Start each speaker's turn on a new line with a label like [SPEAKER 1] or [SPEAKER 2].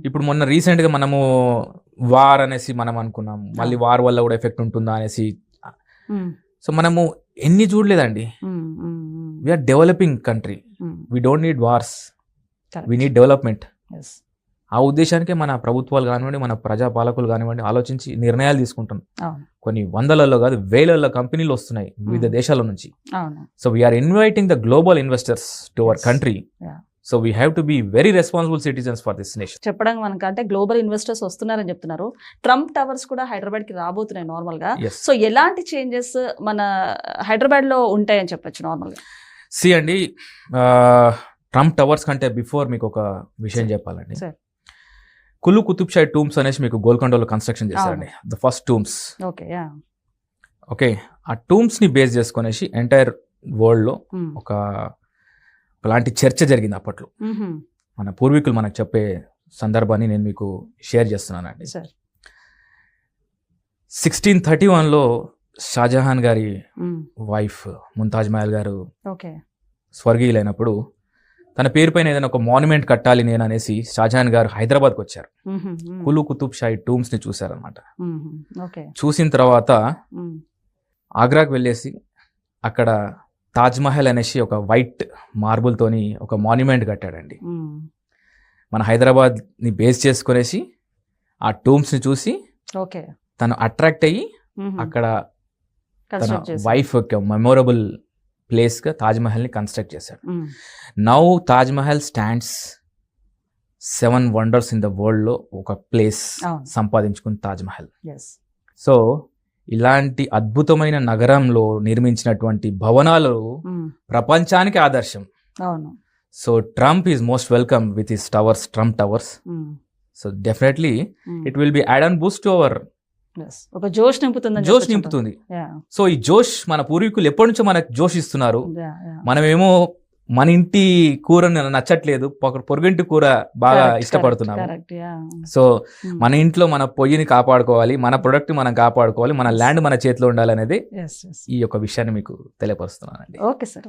[SPEAKER 1] ఇప్పుడు మొన్న రీసెంట్ గా మనము వార్ అనేసి మనం అనుకున్నాం, మళ్ళీ వార్ వల్ల కూడా ఎఫెక్ట్ ఉంటుందా అనేసి. సో మనము ఎన్ని చూడలేదండి. We are developing country, we don't need wars, we need development. ఆ ఉద్దేశానికే మన ప్రభుత్వాలు కానివ్వండి, మన ప్రజాపాలకులు కానివ్వండి ఆలోచించి నిర్ణయాలు తీసుకుంటున్నాం. కొన్ని వందలలో కాదు వేలలో కంపెనీలు వస్తున్నాయి వివిధ దేశాల నుంచి. So we are inviting the global investors to our country. So we have to be very responsible citizens for this nation.
[SPEAKER 2] చెప్పడం మనకంటే గ్లోబల్ ఇన్వెస్టర్స్ వస్తున్నారని చెప్తున్నారు. ట్రంప్ టవర్స్ కూడా హైదరాబాద్ కి రాబోతున్నాయి నార్మల్ గా. సో ఎలాంటి చేంజెస్ మన హైదరాబాద్ లో ఉంటాయని చెప్పొచ్చు నార్మల్ గా?
[SPEAKER 1] సి అండి, ట్రంప్ టవర్స్ కంటే బిఫోర్ మీకు ఒక విషయం చెప్పాలండి. కులు కుతుబ్ షాహీ టూమ్స్ అనేసి మీకు గోల్కొండలో కన్స్ట్రక్షన్ చేశారండి, ద ఫస్ట్ టూమ్స్. ఓకే, ఆ టూమ్స్ ని బేస్ చేసుకునేసి ఎంటైర్ వరల్డ్ లో ఒకలాంటి చర్చ జరిగింది అప్పట్లో. మన పూర్వీకులు మనకు చెప్పే సందర్భాన్ని నేను మీకు షేర్ చేస్తున్నానండి. 1631లో షాజహాన్ గారి వైఫ్ ముంతాజ్ మహల్ గారు స్వర్గీయులైనప్పుడు తన పేరు పైన ఏదైనా ఒక మాన్యుమెంట్ కట్టాలి నేను అనేసి షాజహాన్ గారు హైదరాబాద్కి వచ్చారు. కులు కుతుబ్ షాహీ టూమ్స్ ని చూసారనమాట. చూసిన తర్వాత ఆగ్రాకి వెళ్ళేసి అక్కడ తాజ్ మహల్ అనేసి ఒక వైట్ మార్బుల్ తోని ఒక మాన్యుమెంట్ కట్టాడండి. మన హైదరాబాద్ ని బేస్ చేసుకునేసి ఆ టూమ్స్ ని చూసి తను అట్రాక్ట్ అయ్యి అక్కడ తన వైఫ్ యొక్క మెమొరబుల్ ప్లేస్ గా తాజ్ మహల్ ని కన్స్ట్రక్ట్ చేశాడు. Now Taj Mahal stands 7 wonders in the world లో ఒక ప్లేస్ సంపాదించుకుంది తాజ్ మహల్. సో ఇలాంటి అద్భుతమైన నగరంలో నిర్మించినటువంటి భవనాలు ప్రపంచానికి ఆదర్శం. So Trump is most welcome with his towers, Trump towers. So definitely it will be add and Boost to our.
[SPEAKER 2] ఒక జోష్
[SPEAKER 1] నింపుతుంది. సో ఈ జోష్ మన పూర్వీకులు ఎప్పటి నుంచో మనకు జోష్ ఇస్తున్నారు. మనమేమో మన ఇంటి కూర నచ్చట్లేదు, పొరుగింటి కూర బాగా ఇష్టపడుతున్నాము. సో మన ఇంట్లో మన పొయ్యిని కాపాడుకోవాలి, మన ప్రొడక్ట్ మనం కాపాడుకోవాలి, మన ల్యాండ్ మన చేతిలో ఉండాలి అనేది ఈ యొక్క విషయాన్ని మీకు తెలియపరుస్తున్నానండి.
[SPEAKER 2] Okay sir.